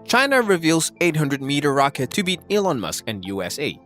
China reveals 800-meter rocket to beat Elon Musk and USA.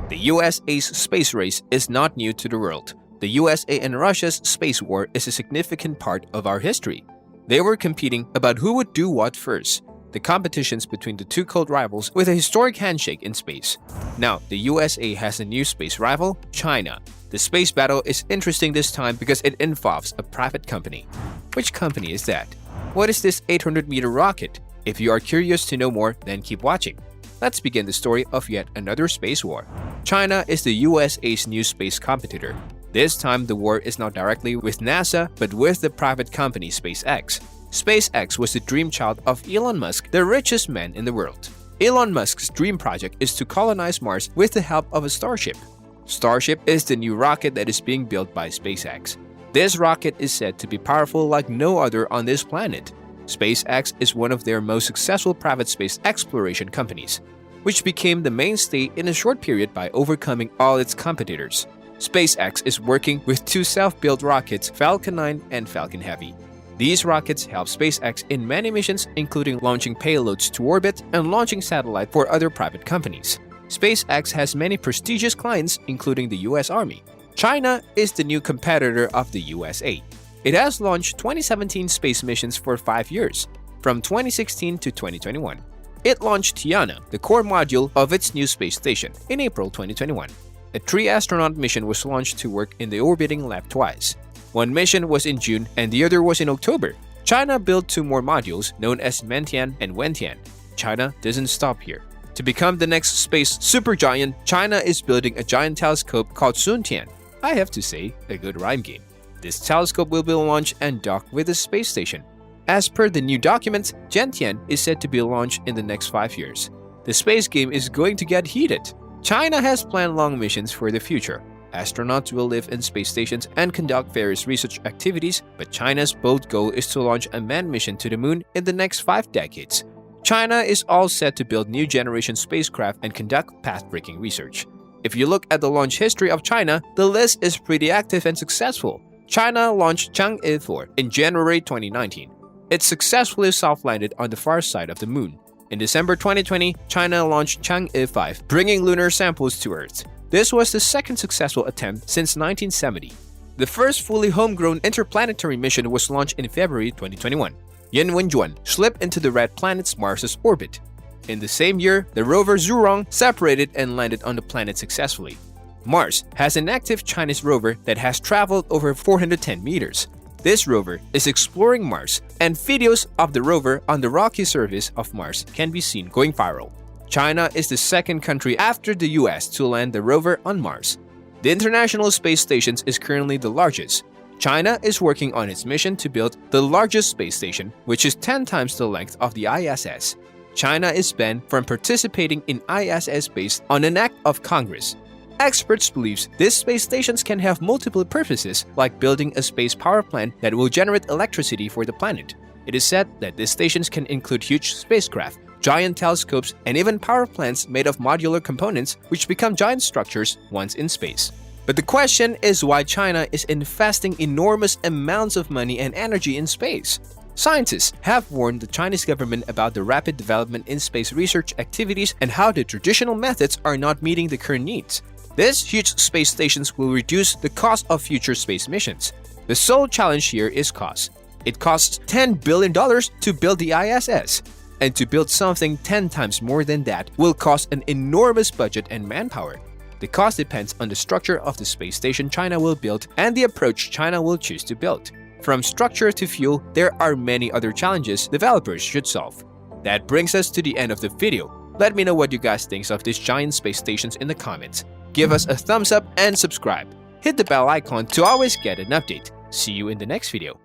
The USA's space race is not new to the world. The USA and Russia's space war is a significant part of our history. They were competing about who would do what first. The competitions between the two cold rivals with a historic handshake in space. Now, the USA has a new space rival, China. The space battle is interesting this time because it involves a private company. Which company is that? What is this 800-meter rocket? If you are curious to know more, then keep watching. Let's begin the story of yet another space war. China is the USA's new space competitor. This time, the war is not directly with NASA, but with the private company SpaceX. SpaceX was the dream child of Elon Musk, the richest man in the world. Elon Musk's dream project is to colonize Mars with the help of a Starship. Starship is the new rocket that is being built by SpaceX. This rocket is said to be powerful like no other on this planet. SpaceX is one of their most successful private space exploration companies, which became the mainstay in a short period by overcoming all its competitors. SpaceX is working with two self-built rockets, Falcon 9 and Falcon Heavy. These rockets help SpaceX in many missions, including launching payloads to orbit and launching satellites for other private companies. SpaceX has many prestigious clients, including the US Army. China is the new competitor of the USA. It has launched 2017 space missions for 5 years, from 2016 to 2021. It launched Tiana, the core module of its new space station, in April 2021. A 3-astronaut mission was launched to work in the orbiting lab twice. One mission was in June and the other was in October. China built 2 more modules known as Mentian and Wentian. China doesn't stop here. To become the next space supergiant, China is building a giant telescope called Suntian. I have to say, a good rhyme game. This telescope will be launched and docked with the space station. As per the new documents, Gentian is said to be launched in the next 5 years. The space game is going to get heated. China has planned long missions for the future. Astronauts will live in space stations and conduct various research activities, but China's bold goal is to launch a manned mission to the moon in the next 5 decades. China is all set to build new generation spacecraft and conduct path-breaking research. If you look at the launch history of China, the list is pretty active and successful. China launched Chang'e 4 in January 2019. It successfully soft-landed on the far side of the moon. In December 2020, China launched Chang'e 5, bringing lunar samples to Earth. This was the second successful attempt since 1970. The first fully homegrown interplanetary mission was launched in February 2021. Yanwenjuan slipped into the red planet's Mars's orbit. In the same year, the rover Zhurong separated and landed on the planet successfully. Mars has an active Chinese rover that has traveled over 410 meters. This rover is exploring Mars, and videos of the rover on the rocky surface of Mars can be seen going viral. China is the second country after the US to land the rover on Mars. The International Space Station is currently the largest. China is working on its mission to build the largest space station, which is 10 times the length of the ISS. China is banned from participating in ISS based on an act of Congress. Experts believe these space stations can have multiple purposes, like building a space power plant that will generate electricity for the planet. It is said that these stations can include huge spacecraft, giant telescopes, and even power plants made of modular components which become giant structures once in space. But the question is why China is investing enormous amounts of money and energy in space. Scientists have warned the Chinese government about the rapid development in space research activities and how the traditional methods are not meeting the current needs. These huge space stations will reduce the cost of future space missions. The sole challenge here is cost. It costs $10 billion to build the ISS. And to build something 10 times more than that will cost an enormous budget and manpower. The cost depends on the structure of the space station China will build and the approach China will choose to build. From structure to fuel, there are many other challenges developers should solve. That brings us to the end of the video. Let me know what you guys think of these giant space stations in the comments. Give us a thumbs up and subscribe. Hit the bell icon to always get an update. See you in the next video.